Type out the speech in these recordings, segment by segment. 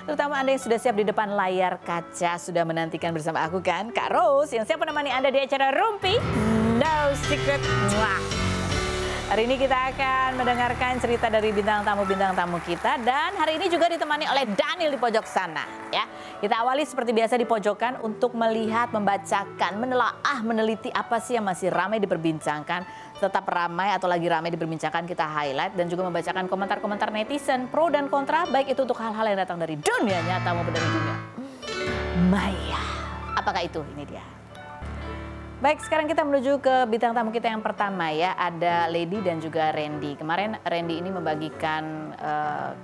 Terutama Anda yang sudah siap di depan layar kaca, sudah menantikan bersama aku kan, Kak Rose, yang siap menemani Anda di acara Rumpi No Secret. Mwah. Hari ini kita akan mendengarkan cerita dari bintang tamu kita, dan hari ini juga ditemani oleh Daniel di pojok sana. Ya, kita awali seperti biasa di pojokan untuk melihat, membacakan, menelaah, meneliti apa sih yang masih ramai diperbincangkan. Tetap ramai atau lagi ramai diperbincangkan, kita highlight dan juga membacakan komentar-komentar netizen pro dan kontra, baik itu untuk hal-hal yang datang dari dunia nyata maupun dari dunia maya. Apakah itu? Ini dia. Baik, sekarang kita menuju ke bintang tamu kita yang pertama ya. Ada Lady dan juga Randy. Kemarin Randy ini membagikan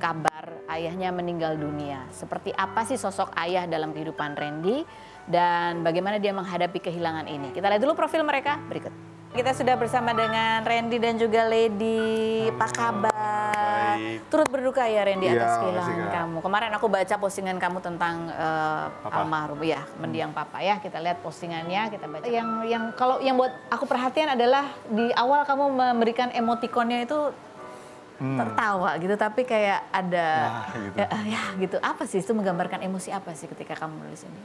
kabar ayahnya meninggal dunia. Seperti apa sih sosok ayah dalam kehidupan Randy dan bagaimana dia menghadapi kehilangan ini. Kita lihat dulu profil mereka berikut. Kita sudah bersama dengan Randy dan juga Lady. Apa kabar? Baik. Turut berduka ya Randy atas Iya, kehilangan makasih, Kak. kamu. Kemarin aku baca postingan kamu tentang almarhum ya, mendiang papa ya. Kita lihat postingannya, kita baca. Yang buat aku perhatian adalah di awal kamu memberikan emotikonnya itu tertawa gitu, tapi kayak ada gitu. ya gitu. Apa sih itu, menggambarkan emosi apa sih ketika kamu menulis ini?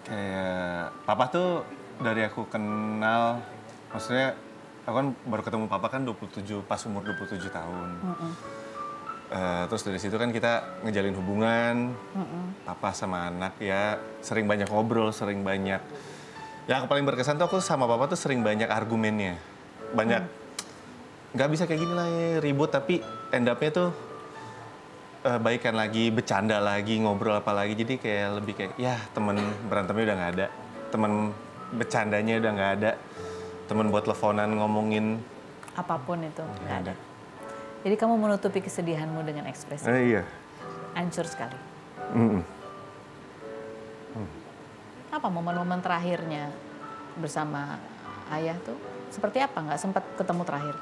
Kayak papa tuh dari aku kenal, maksudnya aku kan baru ketemu papa kan 27, pas umur 27 tahun. Terus dari situ kan kita ngejalin hubungan, papa sama anak ya, sering banyak ngobrol, sering banyak. Yang paling berkesan tuh aku sama papa tuh sering banyak argumennya. Banyak, nggak bisa kayak gini lah ya, ribut, tapi end up-nya tuh baikan lagi, bercanda lagi, ngobrol apa lagi. Jadi kayak lebih kayak, ya temen berantemnya udah nggak ada, temen bercandanya udah nggak ada, temen buat teleponan ngomongin. Apapun itu nggak ada. ada. Jadi kamu menutupi kesedihanmu dengan ekspresi. Iya. Hancur sekali. Apa momen-momen terakhirnya bersama ayah tuh? Seperti apa? Nggak sempat ketemu terakhir?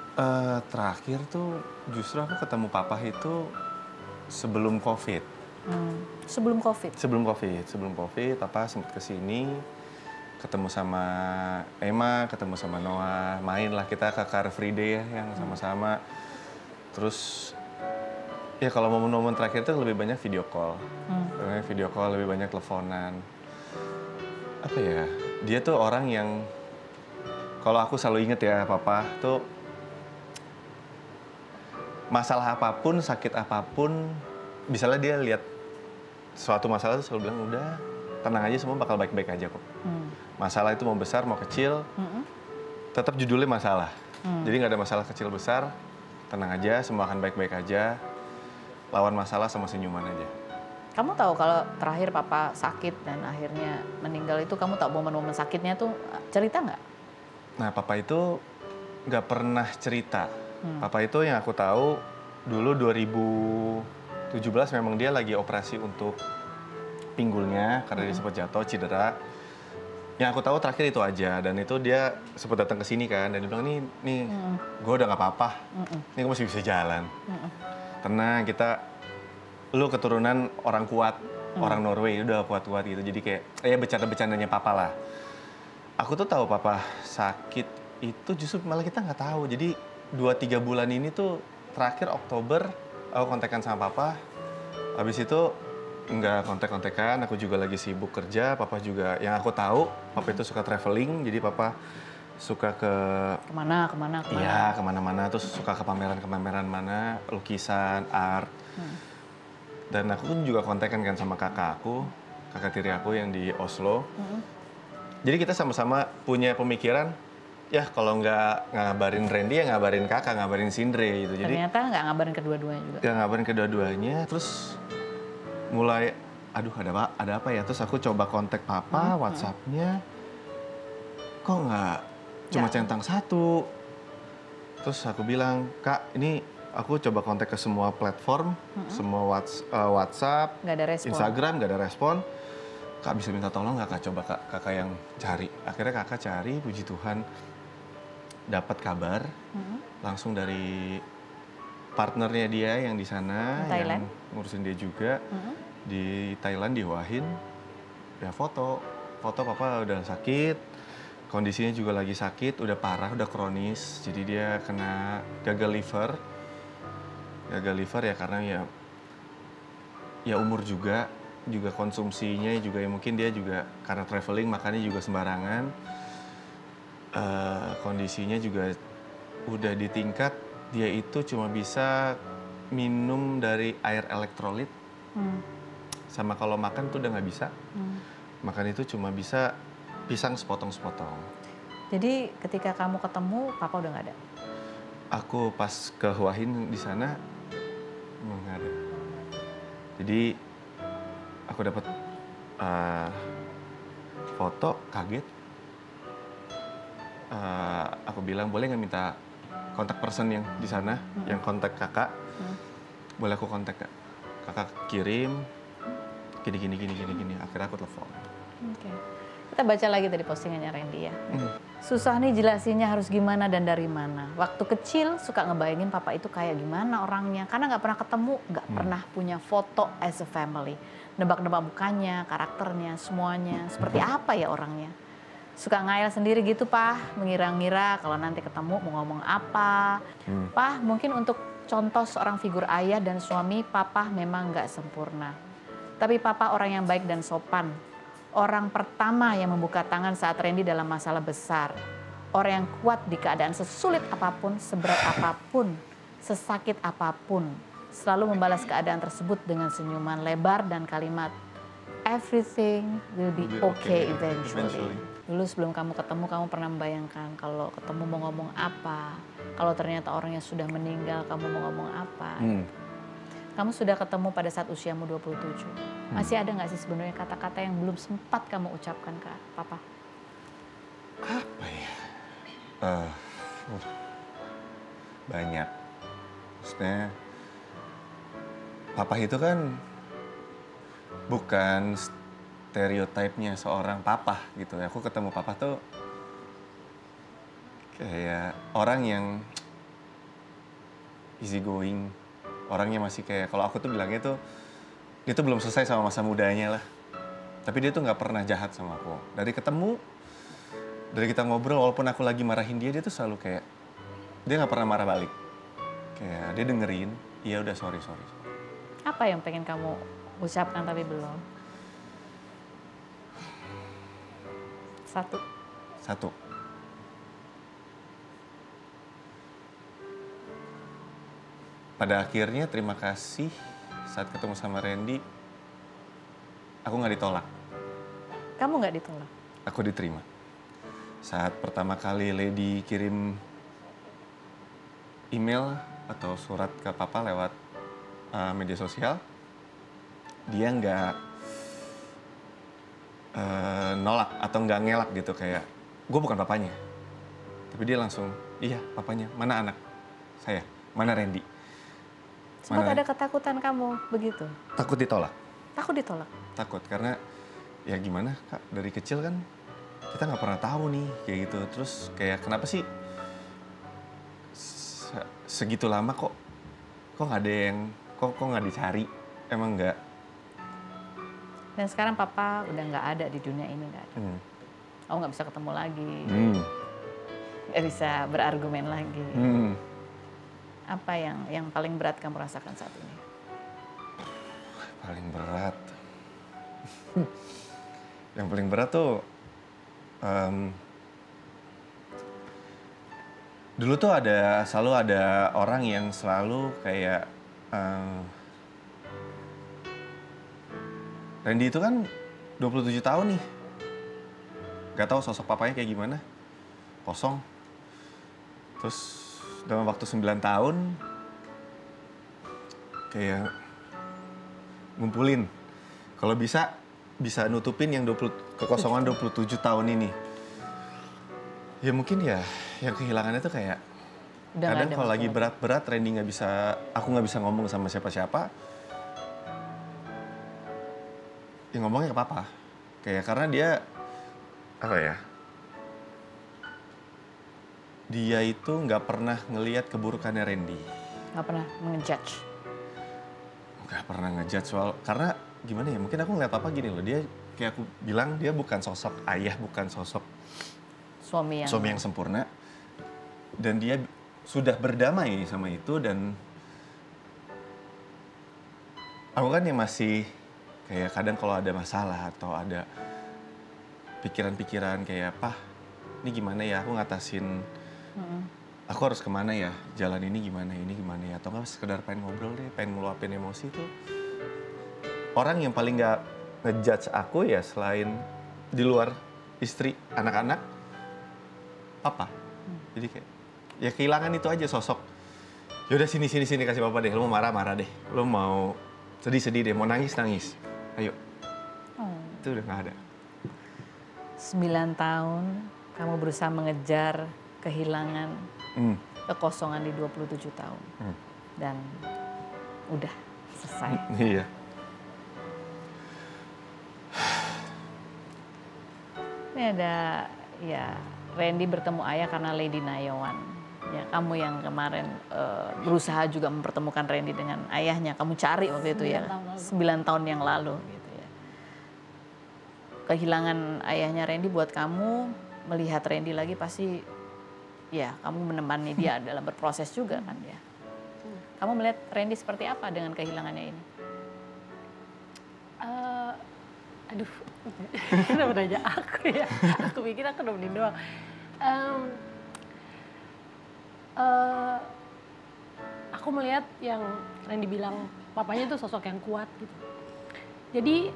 Terakhir tuh justru aku ketemu papa itu sebelum COVID. Sebelum COVID? Sebelum COVID, papa sempat kesini, ketemu sama Emma, ketemu sama Noah, main lah kita ke Car Free Day ya, yang sama-sama. Terus ya kalau momen-momen terakhir itu lebih banyak video call. Lebih banyak teleponan. Apa ya, dia tuh orang yang, kalau aku selalu inget ya, papa tuh masalah apapun, sakit apapun, misalnya dia lihat suatu masalah tuh selalu bilang, udah tenang aja, semua bakal baik-baik aja kok. Masalah itu mau besar, mau kecil, tetap judulnya masalah. Jadi nggak ada masalah kecil besar, tenang aja, semua akan baik-baik aja. Lawan masalah sama senyuman aja. Kamu tahu kalau terakhir papa sakit dan akhirnya meninggal itu, kamu tahu momen-momen sakitnya tuh, cerita nggak? Nah, papa itu nggak pernah cerita. Papa itu yang aku tahu dulu 2017 memang dia lagi operasi untuk pinggulnya karena dia sempat jatuh, cedera. Yang aku tahu terakhir itu aja, dan itu dia sempat datang ke sini kan, dan dia bilang, nih, gue udah nggak apa-apa, nih gue masih bisa jalan. Tenang, lu keturunan orang kuat, orang Norway, udah kuat-kuat gitu. Jadi kayak, ya bercanda-bercandanya papa lah. Aku tuh tahu papa sakit itu justru malah kita nggak tahu. Jadi 2-3 bulan ini tuh terakhir Oktober aku kontekan sama papa. Habis itu nggak kontek-kontekan, aku juga lagi sibuk kerja. Papa juga, yang aku tahu, papa itu suka traveling. Jadi papa suka ke Kemana? Iya, kemana-mana. Terus suka ke pameran-pameran mana, lukisan, art. Dan aku pun juga kontekan kan sama kakak tiri aku yang di Oslo. Jadi kita sama-sama punya pemikiran, ya kalau nggak ngabarin Randy, ya ngabarin kakak, ngabarin Sindre gitu. Jadi Ternyata nggak ngabarin kedua-duanya juga. nggak ngabarin kedua-duanya. Terus mulai, aduh ada apa ya? Terus aku coba kontak papa, WhatsApp-nya, kok nggak cuma centang satu. Terus aku bilang, Kak, ini aku coba kontak ke semua platform, semua WhatsApp, Nggak ada respon. Instagram, nggak ada respon. Kak, bisa minta tolong nggak, Kak? Coba kakak yang cari. Akhirnya kakak cari, puji Tuhan, dapat kabar langsung dari partnernya dia yang di sana, yang ngurusin dia juga di Thailand, di Hua Hin. Ya foto papa udah sakit, kondisinya juga lagi sakit, udah parah, udah kronis. Jadi dia kena gagal liver ya, karena ya umur juga. juga konsumsinya juga ya mungkin dia juga karena traveling makannya juga sembarangan. Kondisinya juga udah di tingkat dia itu cuma bisa minum dari air elektrolit. Sama kalau makan tuh udah nggak bisa. Makan itu cuma bisa pisang sepotong-sepotong. Jadi ketika kamu ketemu, papa udah nggak ada? Aku pas ke Hua Hin di sana nggak ada. Jadi aku dapat foto, kaget. Aku bilang boleh nggak minta kontak person yang di sana, yang kontak kakak. Boleh aku kontak kak? Kakak kirim gini. Akhirnya aku telepon. Oke. Kita baca lagi tadi postingannya Randy ya. Susah nih jelasinnya harus gimana dan dari mana. Waktu kecil suka ngebayangin papa itu kayak gimana orangnya. Karena nggak pernah ketemu, nggak pernah punya foto as a family. Nebak-nebak mukanya, karakternya, semuanya. Seperti apa ya orangnya. Suka ngayal sendiri gitu, Pah. Mengira-ngira kalau nanti ketemu mau ngomong apa. Pah, mungkin untuk contoh seorang figur ayah dan suami, papa memang nggak sempurna. Tapi papa orang yang baik dan sopan. Orang pertama yang membuka tangan saat Randy dalam masalah besar. Orang yang kuat di keadaan sesulit apapun, seberat apapun, sesakit apapun. Selalu membalas keadaan tersebut dengan senyuman lebar dan kalimat, "Everything will be okay eventually." Dulu sebelum kamu ketemu, kamu pernah membayangkan kalau ketemu mau ngomong apa. Kalau ternyata orangnya sudah meninggal, kamu mau ngomong apa. Kamu sudah ketemu pada saat usiamu 27. Masih ada nggak sih sebenarnya kata-kata yang belum sempat kamu ucapkan ke papa? Apa ya? Banyak. Maksudnya, papa itu kan bukan stereotipnya seorang papa gitu. Aku ketemu papa tuh kayak orang yang easy going. Orangnya masih kayak, kalau aku tuh bilangnya tuh, dia tuh belum selesai sama masa mudanya lah. Tapi dia tuh nggak pernah jahat sama aku. Dari ketemu, dari kita ngobrol, walaupun aku lagi marahin dia tuh selalu kayak, dia nggak pernah marah balik. Kayak dia dengerin, iya udah sorry. Apa yang pengen kamu ucapkan tapi belum? Satu. Pada akhirnya terima kasih saat ketemu sama Randy, aku nggak ditolak. Kamu nggak ditolak? Aku diterima. Saat pertama kali Lady kirim email atau surat ke papa lewat media sosial, dia nggak nolak atau nggak ngelak gitu kayak, gue bukan papanya. Tapi dia langsung, iya papanya, mana anak saya, mana Randy. Sempat ada ketakutan kamu begitu? Takut ditolak. Takut ditolak? Takut, karena ya gimana Kak, dari kecil kan kita nggak pernah tahu nih kayak gitu. Terus kayak kenapa sih segitu lama kok nggak ada yang, kok nggak dicari, emang nggak? Dan sekarang papa udah nggak ada di dunia ini, nggak ada. Kamu nggak bisa ketemu lagi, nggak bisa berargumen lagi. Apa yang paling berat kamu rasakan saat ini? Paling berat? Yang paling berat tuh, dulu tuh selalu ada orang yang selalu kayak, Randy itu kan 27 tahun nih. Gak tahu sosok papanya kayak gimana. Kosong. Terus dalam waktu 9 tahun, kayak ngumpulin. Kalau bisa nutupin yang kekosongan 27 tahun ini. Ya mungkin ya, yang kehilangannya tuh kayak, kadang kalau lagi berat-berat, Randy aku nggak bisa ngomong sama siapa-siapa. Ya ngomongnya ke papa. Kayak karena dia, apa ya, dia itu nggak pernah ngelihat keburukannya Randy. Nggak pernah ngejudge? Nggak pernah ngejudge soal, karena gimana ya, mungkin aku ngeliat papa gini loh, dia kayak aku bilang, dia bukan sosok ayah, bukan sosok suami yang sempurna. Dan dia sudah berdamai sama itu, dan aku kan yang masih Kayak kadang kalau ada masalah atau ada pikiran-pikiran kayak, "Pah, ini gimana ya aku ngatasin, aku harus kemana ya, jalan ini gimana ya." Atau nggak sekedar pengen ngobrol deh, pengen ngeluapin emosi tuh. Orang yang paling nggak ngejudge aku ya selain di luar istri, anak-anak, papa. Jadi kayak, ya kehilangan itu aja sosok. Yaudah sini kasih papa deh, lu mau marah deh, lu mau sedih deh, mau nangis. Ayo. Itu udah nggak ada. 9 tahun kamu berusaha mengejar kehilangan, kekosongan di 27 tahun. Dan udah selesai. Iya. Ini ada ya Randy bertemu ayah karena Lady Nayawan. Ya, kamu yang kemarin berusaha juga mempertemukan Randy dengan ayahnya. Kamu cari waktu itu ya, 9 tahun yang lalu. Gitu ya. Kehilangan ayahnya Randy buat kamu, melihat Randy lagi pasti ya kamu menemani dia dalam berproses juga kan ya. Kamu melihat Randy seperti apa dengan kehilangannya ini? Aduh, kenapa nanya aku ya? Aku pikir aku nemenin doang. Aku melihat yang Randy bilang, papanya tuh sosok yang kuat gitu. Jadi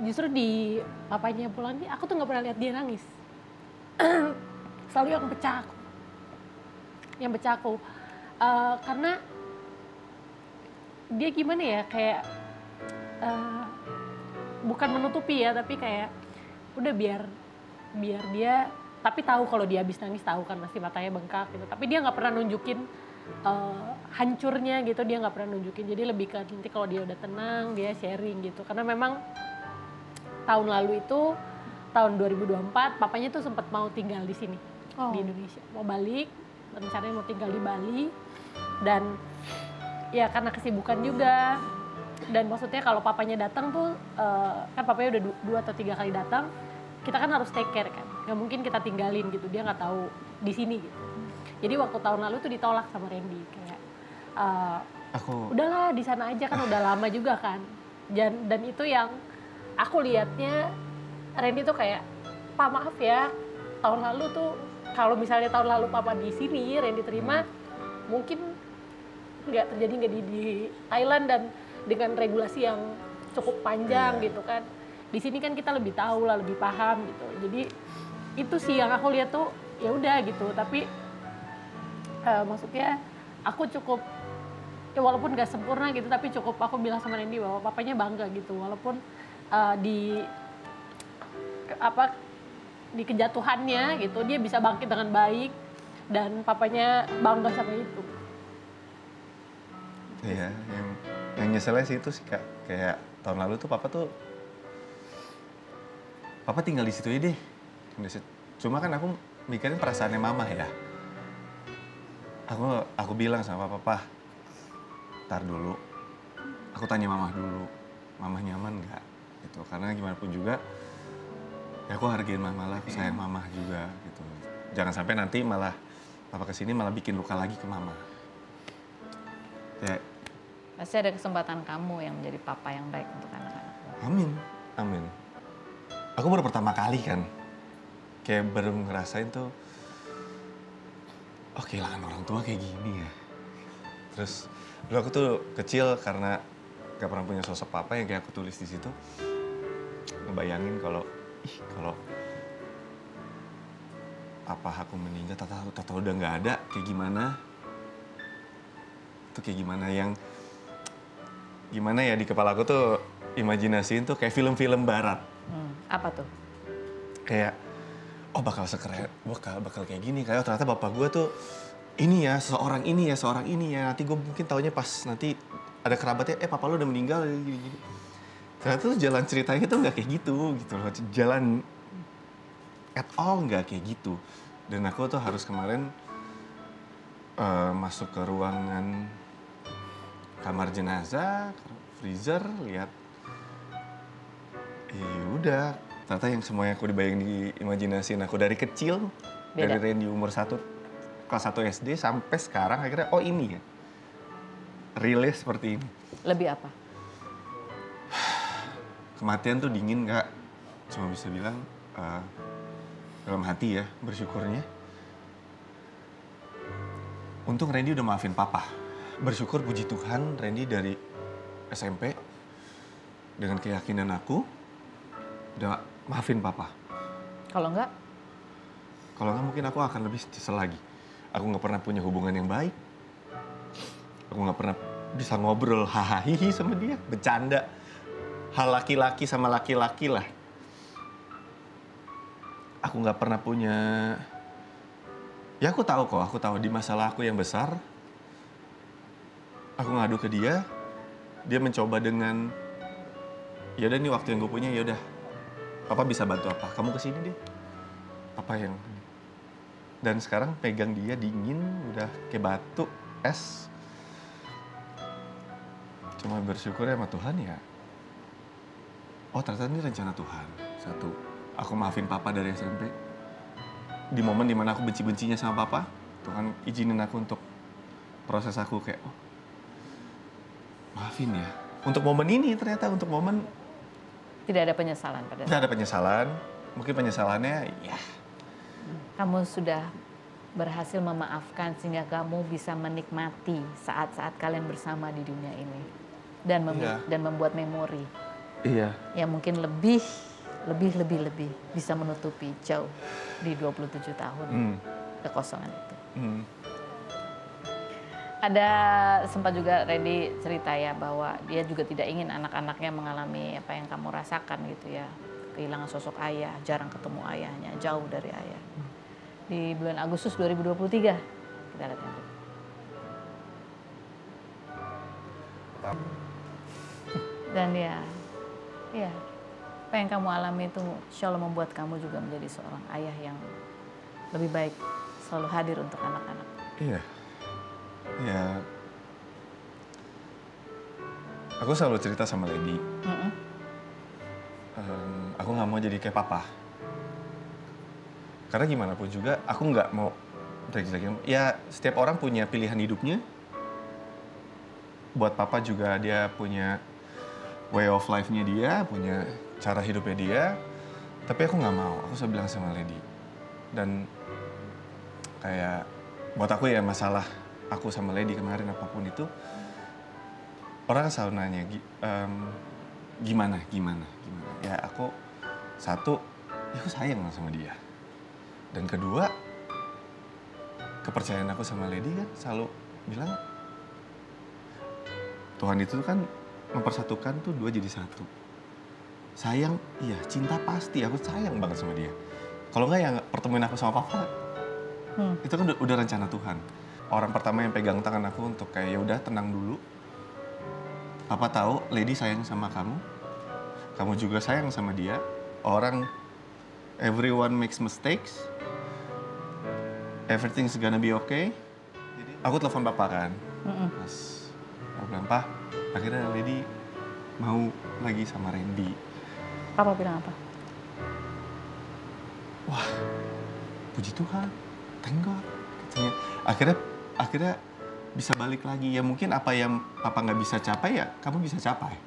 justru di papanya pulang ini, aku tuh nggak pernah lihat dia nangis. Selalu yang pecah aku. Karena dia gimana ya, kayak bukan menutupi ya, tapi kayak udah biar dia, tapi tahu kalau dia habis nangis, tahu kan pasti matanya bengkak gitu. Tapi dia nggak pernah nunjukin hancurnya gitu, dia nggak pernah nunjukin. Jadi lebih ke nanti kalau dia udah tenang, dia sharing gitu. Karena memang tahun lalu itu, tahun 2024, papanya tuh sempat mau tinggal di sini, di Indonesia. Mau balik, rencananya mau tinggal di Bali. Dan ya karena kesibukan juga. Dan maksudnya kalau papanya datang tuh, kan papanya udah 2 atau 3 kali datang, kita kan harus take care kan. Nggak mungkin kita tinggalin gitu, dia nggak tahu di sini gitu. Jadi waktu tahun lalu tuh ditolak sama Randy, kayak udahlah di sana aja kan udah lama juga kan. Dan itu yang aku lihatnya, Randy tuh kayak, "Pak maaf ya, tahun lalu tuh kalau misalnya tahun lalu papa di sini, Randy terima, mungkin nggak terjadi di Thailand dan dengan regulasi yang cukup panjang gitu kan. Di sini kan kita lebih tahu lah, lebih paham gitu. Jadi itu sih yang aku lihat tuh ya udah gitu. Tapi maksudnya aku cukup, ya walaupun nggak sempurna gitu, tapi cukup aku bilang sama Randy bahwa papanya bangga gitu. Walaupun di kejatuhannya gitu, dia bisa bangkit dengan baik dan papanya bangga sama itu. Iya, yang nyeselnya sih itu sih Kak, kayak tahun lalu tuh papa tinggal di situ aja deh. Cuma kan aku mikirin perasaannya mama ya. Aku bilang sama papa, ntar dulu, aku tanya mama dulu, mama nyaman nggak? Gitu, karena gimana pun juga, ya aku hargain mama lah, aku sayang mama juga gitu. Jangan sampai nanti malah papa kesini malah bikin luka lagi ke mama. Ya. Pasti ada kesempatan kamu yang menjadi papa yang baik untuk anak-anak. Amin. Aku baru pertama kali kan, kayak baru ngerasain tuh, oh kehilangan orang tua kayak gini ya. Terus dulu aku tuh kecil karena gak pernah punya sosok papa yang kayak aku tulis di situ, ngebayangin kalau papa aku meninggal, tata udah nggak ada, kayak gimana? Itu kayak gimana ya, di kepala aku tuh imajinasiin tuh kayak film-film barat. Apa tuh? Kayak, oh bakal kayak gini, kayak ternyata bapak gue tuh ini ya, seorang ini ya. Nanti gue mungkin taunya pas nanti ada kerabatnya, papa lu udah meninggal, gini. Ternyata tuh jalan ceritanya tuh nggak kayak gitu loh. Jalan at all nggak kayak gitu. Dan aku tuh harus kemarin masuk ke ruangan kamar jenazah, freezer, lihat, udah, ternyata yang semuanya aku dibayangin di imajinasiin aku dari kecil, dari Randy umur kelas 1 SD sampai sekarang akhirnya, oh ini ya, realnya seperti ini. Lebih apa? kematian tuh dingin nggak? Cuma bisa bilang dalam hati ya bersyukurnya. Untung Randy udah maafin papa. Bersyukur puji Tuhan Randy dari SMP dengan keyakinan aku udah maafin papa. Kalau enggak? Kalau nggak mungkin aku akan lebih nyesel lagi. Aku nggak pernah punya hubungan yang baik. Aku nggak pernah bisa ngobrol hahaha sama dia, bercanda. Hal laki-laki sama laki-laki lah. Aku nggak pernah punya. Ya aku tahu di masalah aku yang besar. Aku ngadu ke dia mencoba dengan, yaudah nih waktu yang gue punya, yaudah. Papa bisa bantu apa? Kamu kesini deh. Papa yang. Dan sekarang pegang dia dingin, udah kayak batu, es. Cuma bersyukur ya sama Tuhan ya. Oh ternyata ini rencana Tuhan. Satu, aku maafin papa dari SMP. Di momen dimana aku benci-bencinya sama papa, Tuhan izinin aku untuk proses aku kayak, oh maafin ya. Untuk momen ini ternyata, untuk momen Tidak ada penyesalan pada saat. tidak ada penyesalan. Mungkin penyesalannya ya. Kamu sudah berhasil memaafkan sehingga kamu bisa menikmati saat-saat kalian bersama di dunia ini. Dan membuat memori. Iya. Yang mungkin lebih bisa menutupi jauh di 27 tahun kekosongan itu. Ada sempat juga Randy cerita ya bahwa dia juga tidak ingin anak-anaknya mengalami apa yang kamu rasakan gitu ya. Kehilangan sosok ayah, jarang ketemu ayahnya, jauh dari ayah. Di bulan Agustus 2023 kita lihat nanti. Dan ya apa yang kamu alami itu insya Allah membuat kamu juga menjadi seorang ayah yang lebih baik, selalu hadir untuk anak-anak. Iya. Ya. Aku selalu cerita sama Lady. Aku nggak mau jadi kayak papa. Karena gimana pun juga, aku nggak mau ya setiap orang punya pilihan hidupnya. Buat papa juga dia punya way of life-nya dia, punya cara hidupnya dia. Tapi aku nggak mau, aku selalu bilang sama Lady. Dan kayak buat aku ya masalah aku sama Lady kemarin apapun itu, orang selalu nanya gimana. Ya aku satu, ya aku sayang sama dia. Dan kedua, kepercayaan aku sama Lady kan selalu bilang Tuhan itu kan mempersatukan tuh dua jadi satu. Sayang, iya, cinta pasti. Aku sayang banget sama dia. Kalau nggak ya pertemuan aku sama papa, itu kan udah rencana Tuhan. Orang pertama yang pegang tangan aku untuk kayak ya udah tenang dulu. Papa tahu Lady sayang sama kamu. Kamu juga sayang sama dia. Everyone makes mistakes. Everything's gonna be okay. Jadi, aku telepon papa kan. Pas aku bilang, "Pak, akhirnya Lady mau lagi sama Randy." Papa bilang apa? Wah, puji Tuhan, thank God. Katanya, akhirnya bisa balik lagi. Ya mungkin apa yang papa nggak bisa capai ya kamu bisa capai.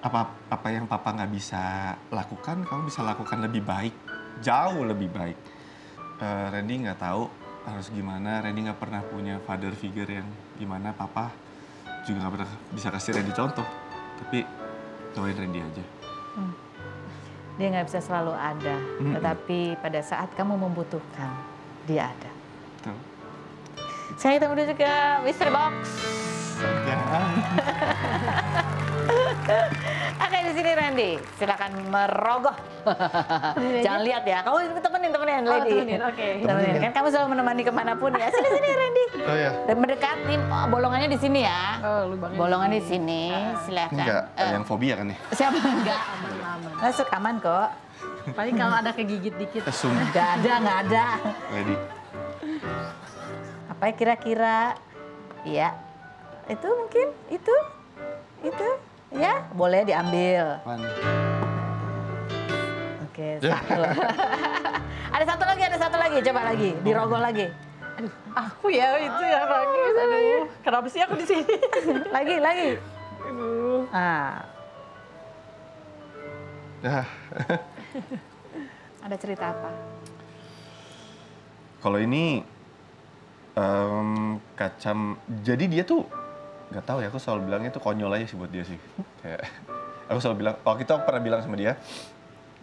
Apa yang papa nggak bisa lakukan, kamu bisa lakukan lebih baik, jauh lebih baik. Randy nggak tahu harus gimana. Randy nggak pernah punya father figure yang gimana. Papa juga nggak pernah bisa kasih Randy contoh. Tapi doain Randy aja. Dia nggak bisa selalu ada, tetapi pada saat kamu membutuhkan, dia ada. Betul. Saya kita menuju ke Mystery Box. Oke, di sini Randy, silakan merogoh. Jangan lihat ya, kamu temenin Lady. Oke. Temenin. Kan kamu selalu menemani kemanapun ya. Sini Randy. Oh ya. Dan mendekatin bolongannya di sini ya. Lubangnya Bolongan di sini, silakan. Enggak, yang fobia kan ya? Siapa? Enggak. aman. Masuk aman kok. Paling kalau ada kegigit dikit. Nggak ada. Lady. Apa kira-kira? Iya. Itu mungkin? Itu? Ya, boleh diambil. Mana? Oke, satu. Ada satu lagi. Coba lagi, dirogoh lagi. Aku ya itu ya lagi. Aduh, kenapa sih aku di sini? Lagi. Aduh. Ah. Nah, Ada cerita apa? kalau ini jadi dia tuh nggak tahu ya, aku selalu bilangnya tuh konyol aja sih buat dia sih. Kayak aku selalu bilang, waktu itu aku pernah bilang sama dia,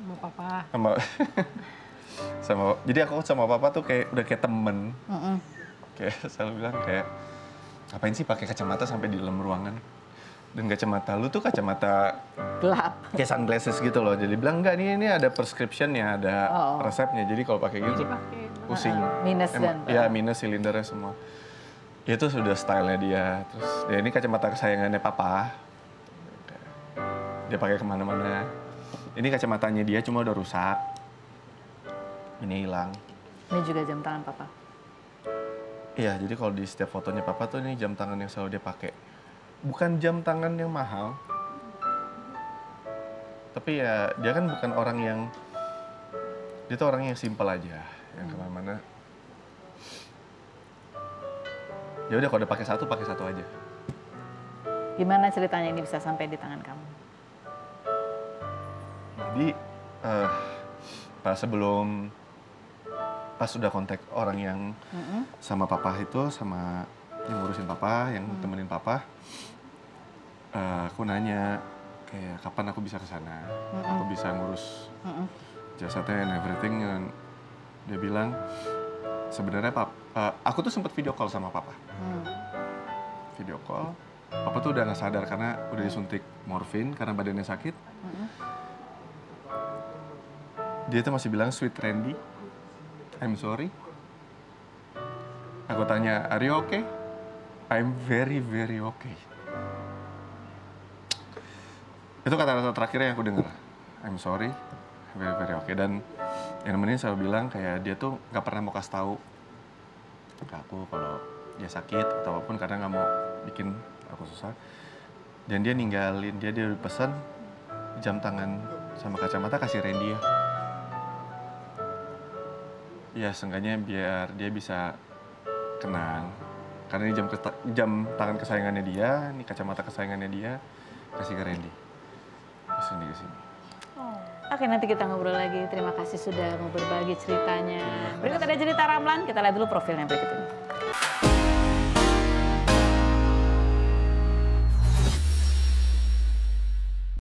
Sama papa. jadi aku sama papa tuh kayak udah kayak temen. Mm-mm. Kayak selalu bilang kayak, ngapain sih pakai kacamata sampai di dalam ruangan? Dan kacamata lu tuh kacamata Gelap. kayak sunglasses gitu loh. Jadi bilang enggak, ini ada prescription-nya, ada resepnya. Jadi kalau pakai gitu Dipakai. pusing. Minus Ya minus silindernya semua. Itu sudah stylenya dia. Terus ya ini kacamata kesayangannya papa. Dia pakai kemana-mana. Ini kacamatanya dia cuma udah rusak. Ini hilang. Ini juga jam tangan papa. Iya, jadi kalau di setiap fotonya papa tuh ini jam tangan yang selalu dia pakai. Bukan jam tangan yang mahal. Tapi ya dia kan bukan orang yang, dia tuh orang yang simpel aja. Yang kemana-mana. Ya udah kalau udah pakai satu aja. Gimana ceritanya ini bisa sampai di tangan kamu? Jadi pas sudah kontak orang yang sama papa itu, sama yang ngurusin papa, yang temenin papa, aku nanya kayak kapan aku bisa ke sana, aku bisa ngurus jasadnya and everything. Dan dia bilang sebenarnya aku tuh sempat video call sama papa. Video call, papa tuh udah nggak sadar karena udah disuntik morfin karena badannya sakit. Dia tuh masih bilang, "Sweet Randy, I'm sorry." Aku tanya, "Are you okay?" "I'm very, very okay." Itu kata-kata terakhir yang aku dengar. "I'm sorry, very, very okay." Dan yang nemenin selalu bilang kayak dia tuh nggak pernah mau kasih tahu ke aku kalau dia sakit atau apapun karena nggak mau bikin aku susah. Dan dia ninggalin, dia udah pesan jam tangan sama kacamata kasih Randy ya. Ya seenggaknya biar dia bisa kenang. Karena ini jam tangan kesayangannya dia, ini kacamata kesayangannya dia, kasih ke Randy. Terus Randy kesini. Oke, nanti kita ngobrol lagi. Terima kasih sudah mau berbagi ceritanya. Berikut ada cerita Ramlan, kita lihat dulu profilnya berikut ini.